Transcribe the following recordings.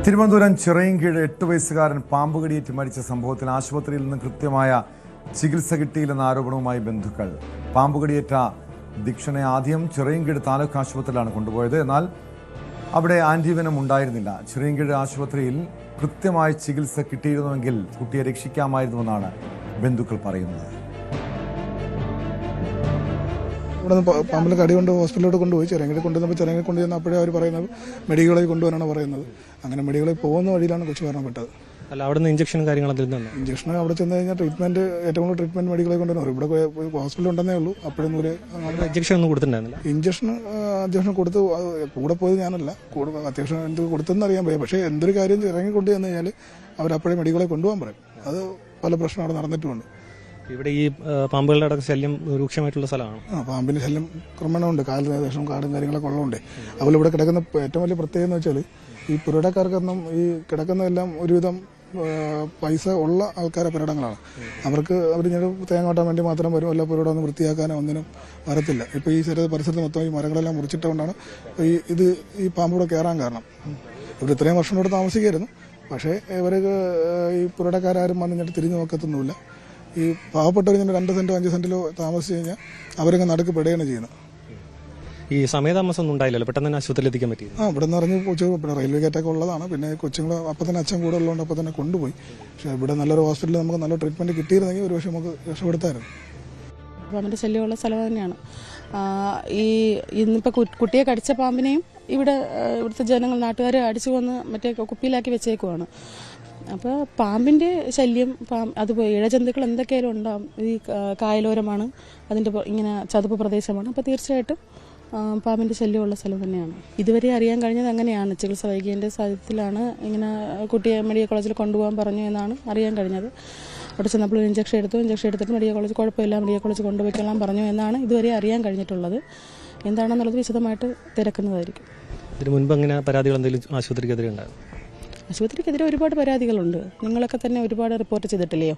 തിരുവനന്തപുരം ചിറയൻകീഴ് 8 വയസ്സുകാരൻ പാമ്പുകടിയേറ്റ് മരിച്ച സംഭവത്തിൽ ആശുപത്രിയിൽ നിന്ന് കൃത്യമായ ചികിത്സ കിട്ടിയില്ലെന്ന ആരോപണവുമായി ബന്ധുക്കൾ. പാമ്പുകടിയേറ്റ ദീക്ഷനെ ആദ്യം ചിറയൻകീഴ് താലൂക്ക് ആശുപത്രിയിലാണ് കൊണ്ടുപോയത്. എന്നാൽ അവിടെ ആന്റിവെനം ഉണ്ടായിരുന്നില്ല. ചിറയൻകീഴ് ആശുപത്രിയിൽ കൃത്യമായ ചികിത്സ കിട്ടിയിരുന്നുവെങ്കിൽ കുട്ടിയെ രക്ഷിക്കാമായിരുന്നുവെന്നാണ് ബന്ധുക്കൾ പറയുന്നത്. ഇവിടെ നിന്ന് പാമ്പിൽ കടി കൊണ്ട് ഹോസ്പിറ്റലിലോട്ട് കൊണ്ടുപോയി. ചിറയൻകീഴ് കൊണ്ടുവന്നപ്പോൾ ചിറയൻകീഴ് കൊണ്ടുവന്ന അപ്പോഴേ അവർ പറയുന്നത് മെഡിക്കൽ കോളേജിൽ കൊണ്ടുപോകാനാണ് പറയുന്നത്. അങ്ങനെ മെഡിക്കൽ കോളേജിൽ പോകുന്ന വഴിയിലാണ് കൊച്ചു മരണപ്പെട്ടത്. അല്ല, അവിടെ നിന്ന് ഇഞ്ചക്ഷൻ കാര്യങ്ങളൊക്കെ ഇഞ്ചക്ഷൻ അവിടെ ചെന്ന് കഴിഞ്ഞാൽ ട്രീറ്റ്മെന്റ് ഏറ്റവും കൂടുതൽ ട്രീറ്റ്മെന്റ് മെഡിക്കൽ കോളേജിൽ കൊണ്ടുവന്നു. ഇവിടെ ഹോസ്പിറ്റലിൽ ഉണ്ടെന്നേ ഉള്ളൂ. അപ്പോഴൊന്നും ഇഞ്ചക്ഷൻ ഒന്നും കൊടുത്തിട്ടുണ്ടായിരുന്നില്ല. ഇഞ്ചക്ഷൻ കൊടുത്ത് കൂടെ പോയത് ഞാനല്ല. അത്യാവശ്യം എന്ത് കൊടുത്തെന്ന് അറിയാൻ പോയി. പക്ഷേ എന്തൊരു കാര്യം ഇറങ്ങി കൊണ്ടു ചെന്ന് കഴിഞ്ഞാൽ അവരപ്പോഴേ മെഡിക്കൽ കോളേജിൽ കൊണ്ടുപോകാൻ പറയും. അത് പല പ്രശ്നം അവിടെ നടന്നിട്ടുമുണ്ട്. ഇവിടെ ഈ പാമ്പുകളുടെ അടക്കം ശല്യം രൂക്ഷമായിട്ടുള്ള സ്ഥലമാണ്. പാമ്പിന്റെ ശല്യം ക്രമേണമുണ്ട്. കാലിന് ഏകദേശം കാടും കാര്യങ്ങളൊക്കെ ഉള്ളതുകൊണ്ട്. അതുപോലെ ഇവിടെ കിടക്കുന്ന ഏറ്റവും വലിയ പ്രത്യേകത എന്ന് വെച്ചാൽ ഈ പുരടക്കാർക്കൊന്നും ഈ കിടക്കുന്നതെല്ലാം ഒരുവിധം പൈസ ഉള്ള ആൾക്കാരെ പുരടങ്ങളാണ്. അവർ തേങ്ങ വെട്ടാൻ വേണ്ടി മാത്രം വരും. അല്ല പുരടം ഒന്ന് വൃത്തിയാക്കാനോ ഒന്നിനും വരത്തില്ല. ഇപ്പോൾ ഈ പരിസരത്ത് മൊത്തം ഈ മരങ്ങളെല്ലാം മുറിച്ചിട്ടുകൊണ്ടാണ് ഈ പാമ്പൂടെ കയറാൻ കാരണം. ഇവിടെ ഇത്രയും വർഷം ഇവിടെ താമസിക്കായിരുന്നു. പക്ഷേ ഇവർക്ക് ഈ പുരടക്കാരും വന്നിട്ട് തിരിഞ്ഞു നോക്കത്തൊന്നുമില്ല. ഈ പാവപ്പെട്ടവർ ഇങ്ങനെ 2 സെന്റോ 5 സെന്റിലോ താമസിച്ച് കഴിഞ്ഞാൽ അവരങ്ങ് നടുക്ക് പെടുകയാണ് ചെയ്യുന്നത്. ഈ സമയതാമസം ഒന്നും ഉണ്ടായില്ലല്ലോ, പെട്ടെന്ന് തന്നെ ആശുപത്രിയിൽ എത്തിക്കാൻ പറ്റി. ഇവിടെ നിന്ന് ഇറങ്ങി പിന്നെ റെയിൽവേ ഗേറ്റൊക്കെ ഉള്ളതാണ്. പിന്നെ കൊച്ചുങ്ങൾ അപ്പം തന്നെ അച്ഛൻ കൂടെ ഉള്ളതുകൊണ്ട് അപ്പം തന്നെ കൊണ്ടുപോയി. പക്ഷേ ഇവിടെ നല്ലൊരു ഹോസ്പിറ്റലിൽ നമുക്ക് നല്ല ട്രീറ്റ്മെന്റ് കിട്ടിയിരുന്നെങ്കിൽ ഒരു പക്ഷേ നമുക്ക് രക്ഷപ്പെടുത്തായിരുന്നു. പാമ്പിൻ്റെ ശല്യമുള്ള സ്ഥലം തന്നെയാണ്. ഇന്നിപ്പോൾ കുട്ടിയെ കടിച്ച പാമ്പിനെയും ഇവിടുത്തെ ജനങ്ങൾ നാട്ടുകാർ അടിച്ചു കൊന്ന് മറ്റേ കുപ്പിയിലാക്കി വെച്ചേക്കുവാണ്. അപ്പോൾ പാമ്പിൻ്റെ ശല്യം അതുപോലെ ഇഴജന്തുക്കൾ എന്തൊക്കെയായാലും ഉണ്ടാകും. ഈ കായലോരമാണ്, അതിൻ്റെ ഇങ്ങനെ ചതുപ്പ് പ്രദേശമാണ്. അപ്പോൾ തീർച്ചയായിട്ടും പാമ്പിൻ്റെ ശല്യമുള്ള സ്ഥലം തന്നെയാണ്. ഇതുവരെ അറിയാൻ കഴിഞ്ഞത് അങ്ങനെയാണ്. ചികിത്സ വൈകിയതിൻ്റെ സാഹചര്യത്തിലാണ് ഇങ്ങനെ കുട്ടിയെ മെഡിക്കൽ കോളേജിൽ കൊണ്ടുപോകാൻ പറഞ്ഞു എന്നാണ് അറിയാൻ കഴിഞ്ഞത്. അവിടെ ചെന്നപ്പോൾ ഇഞ്ചക്ഷൻ എടുത്തിട്ട് മെഡിക്കൽ കോളേജ് കുഴപ്പമില്ല, മെഡിക്കൽ കോളേജ് കൊണ്ടുപോയിക്കൊള്ളാൻ പറഞ്ഞു എന്നാണ് ഇതുവരെ അറിയാൻ കഴിഞ്ഞിട്ടുള്ളത്. എന്താണെന്നുള്ളത് വിശദമായിട്ട് തിരക്കുന്നതായിരിക്കും. ഇതിന് മുൻപ് അങ്ങനെ പരാതികൾ എന്തെങ്കിലും ആശുപത്രിക്കെതിരെ ഉണ്ടാകും? ആശുപത്രിക്കെതിരെ ഒരുപാട് പരാതികളുണ്ട്. നിങ്ങളൊക്കെ തന്നെ ഒരുപാട് റിപ്പോർട്ട് ചെയ്തിട്ടില്ലയോ?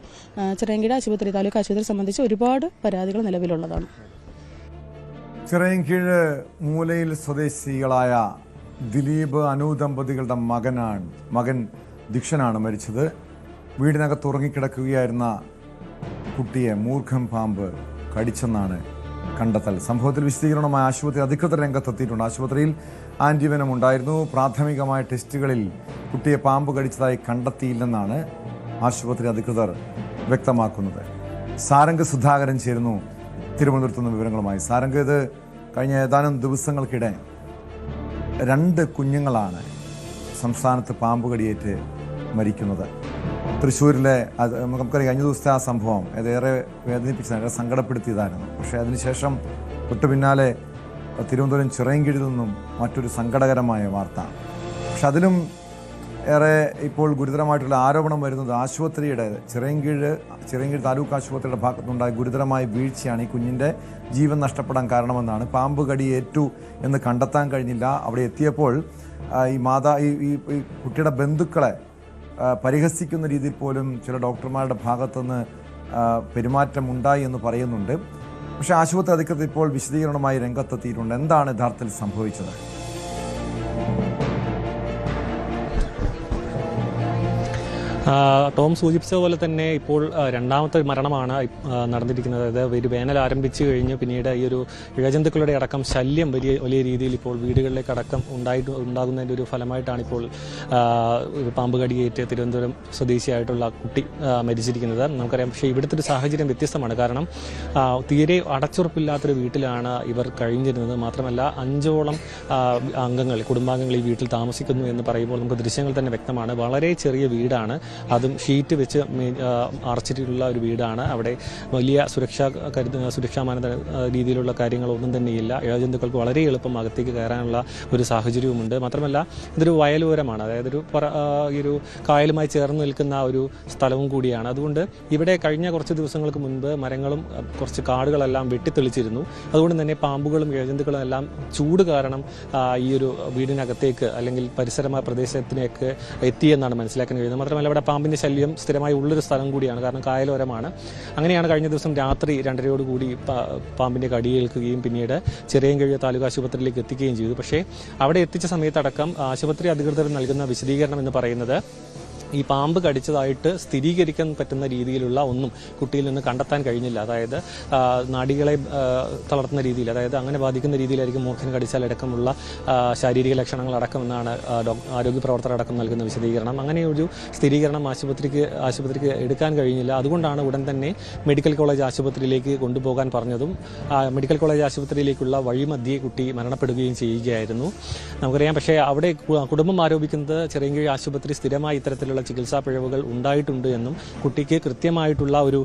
ചിറയൻകീഴ് ആശുപത്രി, താലൂക്ക് ആശുപത്രി സംബന്ധിച്ച് ഒരുപാട് പരാതികൾ നിലവിലുള്ളതാണ്. ചിറയൻകീഴ് മൂലയിൽ സ്വദേശികളായ ദിലീപ് അനു ദമ്പതികളുടെ മകൻ ദീക്ഷനാണ് മരിച്ചത്. വീടിനകത്ത് ഉറങ്ങിക്കിടക്കുകയായിരുന്ന കുട്ടിയെ മൂർഖൻ പാമ്പ് കടിച്ചെന്നാണ് കണ്ടെത്തൽ. സംഭവത്തിൽ വിശദീകരണമായി ആശുപത്രി അധികൃതർ രംഗത്തെത്തിയിട്ടുണ്ട്. ആശുപത്രിയിൽ ആന്റിവെനം ഉണ്ടായിരുന്നു. പ്രാഥമികമായ ടെസ്റ്റുകളിൽ കുട്ടിയെ പാമ്പ് കടിച്ചതായി കണ്ടെത്തിയില്ലെന്നാണ് ആശുപത്രി അധികൃതർ വ്യക്തമാക്കുന്നത്. സാരംഗ് സുധാകരൻ ചേരുന്നു തിരുവനന്തപുരത്ത് നിന്ന് വിവരങ്ങളുമായി. സാരംഗ്, ഇത് കഴിഞ്ഞ ഏതാനും ദിവസങ്ങൾക്കിടെ 2 കുഞ്ഞുങ്ങളാണ് സംസ്ഥാനത്ത് പാമ്പ് കടിയേറ്റ് മരിക്കുന്നത്. തൃശ്ശൂരിലെ നമുക്കറിയാം, കഴിഞ്ഞ ദിവസത്തെ ആ സംഭവം ഏറെ വേദനിപ്പിച്ചതാണ്, ഏറെ സങ്കടപ്പെടുത്തിയതായിരുന്നു. പക്ഷേ അതിനുശേഷം തൊട്ടു പിന്നാലെ തിരുവനന്തപുരം ചിറയൻകീഴിൽ നിന്നും മറ്റൊരു സങ്കടകരമായ വാർത്ത. പക്ഷെ അതിലും ഏറെ ഇപ്പോൾ ഗുരുതരമായിട്ടുള്ള ആരോപണം വരുന്നത് ആശുപത്രിയുടെ ചിറയൻകീഴ് താലൂക്ക് ആശുപത്രിയുടെ ഭാഗത്തുനിന്നുണ്ടായ ഗുരുതരമായ വീഴ്ചയാണ് ഈ കുഞ്ഞിൻ്റെ ജീവൻ നഷ്ടപ്പെടാൻ കാരണമെന്നാണ്. പാമ്പ് കടിയേറ്റു എന്ന് കണ്ടെത്താൻ കഴിഞ്ഞില്ല. അവിടെ എത്തിയപ്പോൾ ഈ കുട്ടിയുടെ ബന്ധുക്കളെ പരിഹസിക്കുന്ന രീതിയിൽ പോലും ചില ഡോക്ടർമാരുടെ ഭാഗത്തുനിന്ന് പെരുമാറ്റം ഉണ്ടായി എന്ന് പറയുന്നുണ്ട്. പക്ഷേ ആശുപത്രി അധികൃതർ ഇപ്പോൾ വിശദീകരണമായി രംഗത്തെത്തിയിട്ടുണ്ട്. എന്താണ് യഥാർത്ഥത്തിൽ സംഭവിച്ചത്? ടോം സൂചിപ്പിച്ച പോലെ തന്നെ ഇപ്പോൾ 2ാമത്തെ മരണമാണ് നടന്നിരിക്കുന്നത്. അതായത് ഒരു വേനൽ ആരംഭിച്ചു കഴിഞ്ഞ് പിന്നീട് ഈ ഒരു ഇഴജന്തുക്കളുടെ അടക്കം ശല്യം വലിയ രീതിയിൽ ഇപ്പോൾ വീടുകളിലേക്ക് അടക്കം ഉണ്ടാകുന്നതിൻ്റെ ഒരു ഫലമായിട്ടാണ് ഇപ്പോൾ പാമ്പ് കടിയേറ്റ് തിരുവനന്തപുരം സ്വദേശിയായിട്ടുള്ള കുട്ടി മരിച്ചിരിക്കുന്നത്. നമുക്കറിയാം. പക്ഷേ ഇവിടുത്തെ ഒരു സാഹചര്യം വ്യത്യസ്തമാണ്. കാരണം തീരെ അടച്ചുറപ്പില്ലാത്തൊരു വീട്ടിലാണ് ഇവർ കഴിഞ്ഞിരുന്നത്. മാത്രമല്ല 5ഓളം കുടുംബാംഗങ്ങൾ ഈ വീട്ടിൽ താമസിക്കുന്നു എന്ന് പറയുമ്പോൾ നമുക്ക് ദൃശ്യങ്ങൾ തന്നെ വ്യക്തമാണ്. വളരെ ചെറിയ വീടാണ്, അതും ഷീറ്റ് വെച്ച് അടച്ചിട്ടുള്ള ഒരു വീടാണ്. അവിടെ വലിയ സുരക്ഷാമാനദ രീതിയിലുള്ള കാര്യങ്ങളൊന്നും തന്നെയില്ല. ഇഴജന്തുക്കൾക്ക് വളരെ എളുപ്പം അകത്തേക്ക് കയറാനുള്ള ഒരു സാഹചര്യവുമുണ്ട്. മാത്രമല്ല ഇതൊരു വയലോരമാണ്, അതായത് ഈ ഒരു കായലുമായി ചേർന്ന് നിൽക്കുന്ന ഒരു സ്ഥലവും കൂടിയാണ്. അതുകൊണ്ട് ഇവിടെ കഴിഞ്ഞ കുറച്ച് ദിവസങ്ങൾക്ക് മുൻപ് മരങ്ങളും കുറച്ച് കാടുകളെല്ലാം വെട്ടിത്തെളിച്ചിരുന്നു. അതുകൊണ്ട് തന്നെ പാമ്പുകളും ഇഴജന്തുക്കളും എല്ലാം ചൂട് കാരണം ഈ ഒരു വീടിനകത്തേക്ക് അല്ലെങ്കിൽ പരിസരമായ പ്രദേശത്തിലേക്ക് എത്തിയെന്നാണ് മനസ്സിലാക്കാൻ കഴിയുന്നത്. മാത്രമല്ല ഇവിടെ പാമ്പിൻ്റെ ശല്യം സ്ഥിരമായി ഉള്ളൊരു സ്ഥലം കൂടിയാണ്, കാരണം കായലോരമാണ്. അങ്ങനെയാണ് കഴിഞ്ഞ ദിവസം രാത്രി 2:30 പാമ്പിൻ്റെ കടിയേൽക്കുകയും പിന്നീട് ചിറയൻകീഴ് താലൂക്ക് ആശുപത്രിയിലേക്ക് എത്തിക്കുകയും ചെയ്തു. പക്ഷേ അവിടെ എത്തിച്ച സമയത്തടക്കം ആശുപത്രി അധികൃതർ നൽകുന്ന വിശദീകരണം എന്ന് പറയുന്നത് ഈ പാമ്പ് കടിച്ചതായിട്ട് സ്ഥിരീകരിക്കാൻ പറ്റുന്ന രീതിയിലുള്ള ഒന്നും കുട്ടിയിൽ നിന്ന് കണ്ടെത്താൻ കഴിഞ്ഞില്ല. അതായത് നാഡികളെ തളർത്തുന്ന രീതിയിൽ, അതായത് അങ്ങനെ ബാധിക്കുന്ന രീതിയിലായിരിക്കും മൂർഖൻ കടിച്ചാൽ അടക്കമുള്ള ശാരീരിക ലക്ഷണങ്ങളടക്കമെന്നാണ് ആരോഗ്യ പ്രവർത്തകർ അടക്കം നൽകുന്ന വിശദീകരണം. അങ്ങനെ ഒരു സ്ഥിരീകരണം ആശുപത്രിക്ക് എടുക്കാൻ കഴിഞ്ഞില്ല. അതുകൊണ്ടാണ് ഉടൻ തന്നെ മെഡിക്കൽ കോളേജ് ആശുപത്രിയിലേക്ക് കൊണ്ടുപോകാൻ പറഞ്ഞതും മെഡിക്കൽ കോളേജ് ആശുപത്രിയിലേക്കുള്ള വഴിമധ്യേ കുട്ടി മരണപ്പെടുകയും ചെയ്യുകയായിരുന്നു. നമുക്കറിയാം. പക്ഷേ അവിടെ കുടുംബം ആരോപിക്കുന്നത് ചിറയൻകീഴ് ആശുപത്രി സ്ഥിരമായി ഇത്തരത്തിലുള്ള ചികിത്സാ പിഴവുകൾ ഉണ്ടായിട്ടുണ്ട് എന്നും കുട്ടിക്ക് കൃത്യമായിട്ടുള്ള ഒരു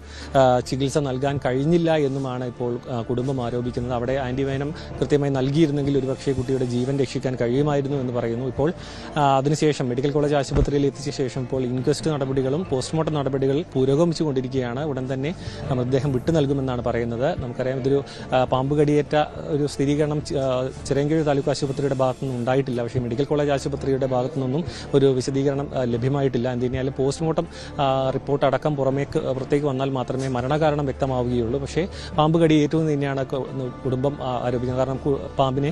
ചികിത്സ നൽകാൻ കഴിഞ്ഞില്ല എന്നുമാണ് ഇപ്പോൾ കുടുംബം ആരോപിക്കുന്നത്. അവിടെ ആന്റിവെനം കൃത്യമായി നൽകിയിരുന്നെങ്കിൽ ഒരുപക്ഷേ കുട്ടിയുടെ ജീവൻ രക്ഷിക്കാൻ കഴിയുമായിരുന്നു എന്ന് പറയുന്നു. ഇപ്പോൾ അതിനുശേഷം മെഡിക്കൽ കോളേജ് ആശുപത്രിയിൽ എത്തിച്ച ശേഷം ഇപ്പോൾ ഇൻക്വസ്റ്റ് നടപടികളും പോസ്റ്റ്മോർട്ടം നടപടികൾ പുരോഗമിച്ചുകൊണ്ടിരിക്കുകയാണ്. ഉടൻ തന്നെ മൃതദേഹം വിട്ടു നൽകുമെന്നാണ് പറയുന്നത്. നമുക്കറിയാം, ഇതൊരു പാമ്പ് കടിയേറ്റ ഒരു സ്ഥിരീകരണം ചിറയൻകീഴ് താലൂക്ക് ആശുപത്രിയുടെ ഭാഗത്തുനിന്നും ഉണ്ടായിട്ടില്ല. പക്ഷേ മെഡിക്കൽ കോളേജ് ആശുപത്രിയുടെ ഭാഗത്തു നിന്നും ഒരു വിശദീകരണം ലഭ്യമായിട്ടില്ല. എന്തിനാലും പോസ്റ്റ്മോർട്ടം റിപ്പോർട്ട് അടക്കം പുറത്തേക്ക് വന്നാൽ മാത്രമേ മരണകാരണം വ്യക്തമാവുകയുള്ളൂ. പക്ഷേ പാമ്പ് കടിയേറ്റുമെന്ന് തന്നെയാണ് കുടുംബം ആരോപിക്കുന്നത്. കാരണം പാമ്പിനെ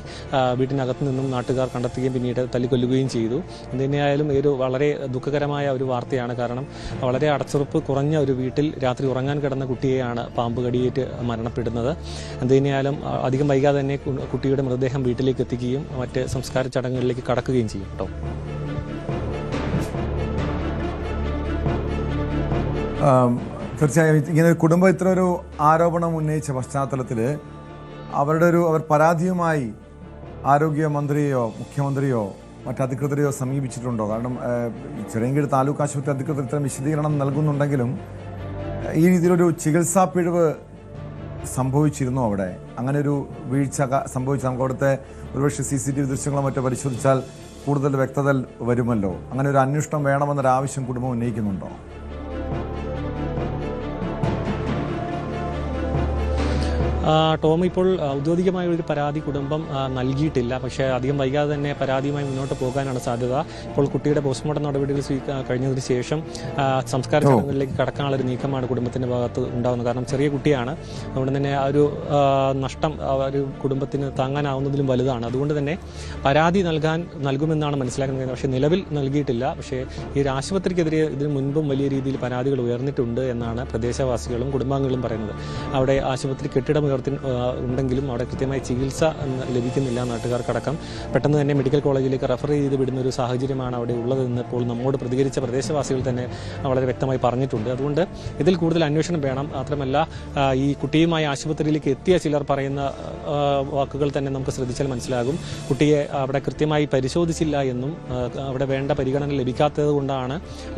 വീട്ടിനകത്ത് നിന്നും നാട്ടുകാർ കണ്ടെത്തുകയും പിന്നീട് തല്ലിക്കൊല്ലുകയും ചെയ്തു. എന്തിനായാലും ഒരു വളരെ ദുഃഖകരമായ ഒരു വാർത്തയാണ്. കാരണം വളരെ അടച്ചുറപ്പ് കുറഞ്ഞ ഒരു വീട്ടിൽ രാത്രി ഉറങ്ങാൻ കിടന്ന കുട്ടിയെയാണ് പാമ്പ് കടിയേറ്റ് മരണപ്പെടുന്നത്. എന്തിനായാലും അധികം വൈകാതെ തന്നെ കുട്ടിയുടെ മൃതദേഹം വീട്ടിലേക്ക് എത്തിക്കുകയും മറ്റ് സംസ്കാര ചടങ്ങുകളിലേക്ക് കടക്കുകയും ചെയ്യും കേട്ടോ. തീർച്ചയായും ഇങ്ങനെ ഒരു കുടുംബം ഇത്ര ഒരു ആരോപണം ഉന്നയിച്ച പശ്ചാത്തലത്തിൽ അവർ പരാതിയുമായി ആരോഗ്യമന്ത്രിയോ മുഖ്യമന്ത്രിയോ മറ്റധികൃതരെയോ സമീപിച്ചിട്ടുണ്ടോ? കാരണം ചിറയൻകീഴ് താലൂക്ക് ആശുപത്രി അധികൃതർ ഇത്തരം വിശദീകരണം നൽകുന്നുണ്ടെങ്കിലും ഈ രീതിയിലൊരു ചികിത്സാ പിഴവ് സംഭവിച്ചിരുന്നു അവിടെ? അങ്ങനെ ഒരു വീഴ്ച സംഭവിച്ചു നമുക്ക് അവിടുത്തെ ഒരുപക്ഷെ CCTV ദൃശ്യങ്ങളോ മറ്റോ പരിശോധിച്ചാൽ കൂടുതൽ വ്യക്തത വരുമല്ലോ. അങ്ങനെ ഒരു അന്വേഷണം വേണമെന്നൊരാവശ്യം കുടുംബം ഉന്നയിക്കുന്നുണ്ടോ? ടോം, ഇപ്പോൾ ഔദ്യോഗികമായ ഒരു പരാതി കുടുംബം നൽകിയിട്ടില്ല. പക്ഷേ അധികം വൈകാതെ തന്നെ പരാതിയുമായി മുന്നോട്ട് പോകാനാണ് സാധ്യത. ഇപ്പോൾ കുട്ടിയുടെ പോസ്റ്റ്മോർട്ടം നടപടികൾ കഴിഞ്ഞതിന് ശേഷം സംസ്കാര ചടങ്ങുകളിലേക്ക് കടക്കാനുള്ള ഒരു നീക്കമാണ് കുടുംബത്തിൻ്റെ ഭാഗത്ത് ഉണ്ടാകുന്നത്. കാരണം ചെറിയ കുട്ടിയാണ്, അതുകൊണ്ട് തന്നെ ആ ഒരു നഷ്ടം ഒരു കുടുംബത്തിന് താങ്ങാനാവുന്നതിലും വലുതാണ്. അതുകൊണ്ട് തന്നെ പരാതി നൽകുമെന്നാണ് മനസ്സിലാക്കുന്നത്. പക്ഷേ നിലവിൽ നൽകിയിട്ടില്ല. പക്ഷേ ഈ ഒരു ആശുപത്രിക്കെതിരെ ഇതിനു മുൻപും വലിയ രീതിയിൽ പരാതികൾ ഉയർന്നിട്ടുണ്ട് എന്നാണ് പ്രദേശവാസികളും കുടുംബാംഗങ്ങളും പറയുന്നത്. അവിടെ ആശുപത്രി കെട്ടിടം ഉണ്ടെങ്കിലും അവിടെ കൃത്യമായി ചികിത്സ ലഭിക്കുന്നില്ല. നാട്ടുകാർക്കടക്കം പെട്ടെന്ന് തന്നെ മെഡിക്കൽ കോളേജിലേക്ക് റെഫർ ചെയ്ത് വിടുന്ന ഒരു സാഹചര്യമാണ് അവിടെ ഉള്ളതെന്ന് ഇപ്പോൾ നമ്മോട് പ്രതികരിച്ച പ്രദേശവാസികൾ തന്നെ വളരെ വ്യക്തമായി പറഞ്ഞിട്ടുണ്ട്. അതുകൊണ്ട് ഇതിൽ കൂടുതൽ അന്വേഷണം വേണം. മാത്രമല്ല, ഈ കുട്ടിയുമായി ആശുപത്രിയിലേക്ക് എത്തിയ ചിലർ പറയുന്ന വാക്കുകൾ തന്നെ നമുക്ക് ശ്രദ്ധിച്ചാൽ മനസ്സിലാകും. കുട്ടിയെ അവിടെ കൃത്യമായി പരിശോധിച്ചില്ല എന്നും അവിടെ വേണ്ട പരിഗണന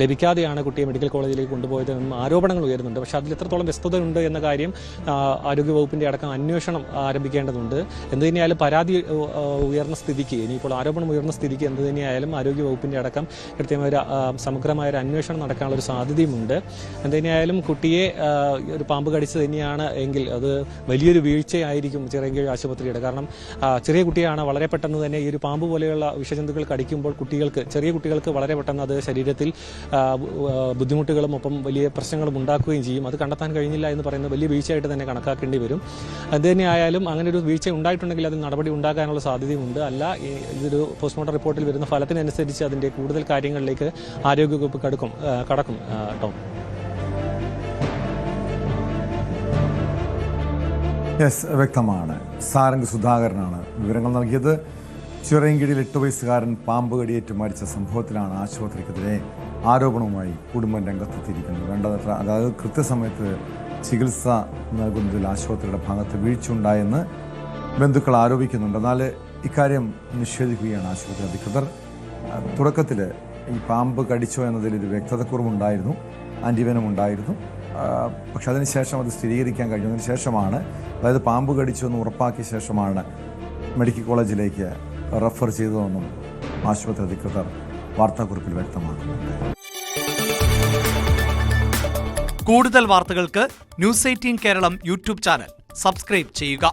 ലഭിക്കാതെയാണ് കുട്ടിയെ മെഡിക്കൽ കോളേജിലേക്ക് കൊണ്ടുപോയതെന്നും ആരോപണങ്ങൾ ഉയരുന്നുണ്ട്. പക്ഷേ അതിൽ എത്രത്തോളം വ്യക്തതയുണ്ട് എന്ന കാര്യം ആരോഗ്യവകുപ്പിൻ്റെ അടക്കം അന്വേഷണം ആരംഭിക്കേണ്ടതുണ്ട്. എന്ത് തന്നെയായാലും പരാതി ഉയർന്ന സ്ഥിതിക്ക്, ഇനിയിപ്പോൾ ആരോപണം ഉയർന്ന സ്ഥിതിക്ക് എന്ത് തന്നെയായാലും ആരോഗ്യവകുപ്പിൻ്റെ അടക്കം കൃത്യമായ സമഗ്രമായ ഒരു അന്വേഷണം നടക്കാനുള്ള ഒരു സാധ്യതയുമുണ്ട്. എന്ത് തന്നെയായാലും കുട്ടിയെ ഒരു പാമ്പ് കടിച്ച് തന്നെയാണ് എങ്കിൽ അത് വലിയൊരു വീഴ്ചയായിരിക്കും ചിറയൻകീഴ് ആശുപത്രിയുടെ. കാരണം ചെറിയ കുട്ടിയാണ്. വളരെ പെട്ടെന്ന് തന്നെ ഈ ഒരു പാമ്പ് പോലെയുള്ള വിഷജന്തുക്കൾ കടിക്കുമ്പോൾ ചെറിയ കുട്ടികൾക്ക് വളരെ പെട്ടെന്ന് അത് ശരീരത്തിൽ ബുദ്ധിമുട്ടുകളും ഒപ്പം വലിയ പ്രശ്നങ്ങളും ഉണ്ടാക്കുകയും ചെയ്യും. അത് കണ്ടെത്താൻ കഴിഞ്ഞില്ല എന്ന് പറയുന്നത് വലിയ വീഴ്ചയായിട്ട് തന്നെ കണക്കാക്കേണ്ടി വരും. അത് തന്നെയായാലും അങ്ങനെ ഒരു വീഴ്ച ഉണ്ടായിട്ടുണ്ടെങ്കിൽ അതിൽ നടപടി ഉണ്ടാകാനുള്ള സാധ്യതയുണ്ട്. അല്ല, ഇതൊരു പോസ്റ്റ്മോർട്ടം റിപ്പോർട്ടിൽ വരുന്ന ഫലത്തിനനുസരിച്ച് അതിൻ്റെ കൂടുതൽ കാര്യങ്ങളിലേക്ക് ആരോഗ്യവകുപ്പ് കടക്കും. ടോം. വ്യക്തമാണ്. സാരംഗ് സുധാകരനാണ് വിവരങ്ങൾ നൽകിയത്. ചിറയൻകീഴിൽ 8 വയസ്സുകാരൻ പാമ്പ് കടിയേറ്റ് മരിച്ച സംഭവത്തിലാണ് ആശുപത്രിക്കെതിരെ ആരോപണവുമായി കുടുംബം രംഗത്തെത്തിയിരിക്കുന്നത്. അതായത് കൃത്യസമയത്ത് ചികിത്സ നൽകുന്നതിൽ ആശുപത്രിയുടെ ഭാഗത്ത് വീഴ്ചയുണ്ടായെന്ന് ബന്ധുക്കൾ ആരോപിക്കുന്നുണ്ട്. എന്നാൽ ഇക്കാര്യം നിഷേധിക്കുകയാണ് ആശുപത്രി അധികൃതർ. തുടക്കത്തിൽ ഈ പാമ്പ് കടിച്ചോ എന്നതിലൊരു വ്യക്തതക്കുറവുണ്ടായിരുന്നു, ആൻറ്റിവെനം ഉണ്ടായിരുന്നു. പക്ഷെ അതിനുശേഷം അത് സ്ഥിരീകരിക്കാൻ കഴിഞ്ഞതിന് ശേഷമാണ്, അതായത് പാമ്പ് കടിച്ചു എന്ന് ഉറപ്പാക്കിയ ശേഷമാണ് മെഡിക്കൽ കോളേജിലേക്ക് റെഫർ ചെയ്തതെന്നും ആശുപത്രി അധികൃതർ വാർത്താക്കുറിപ്പിൽ വ്യക്തമാക്കുന്നുണ്ട്. കൂടുതൽ വാർത്തകൾക്ക് News 18 Keralam YouTube channel subscribe ചെയ്യുക.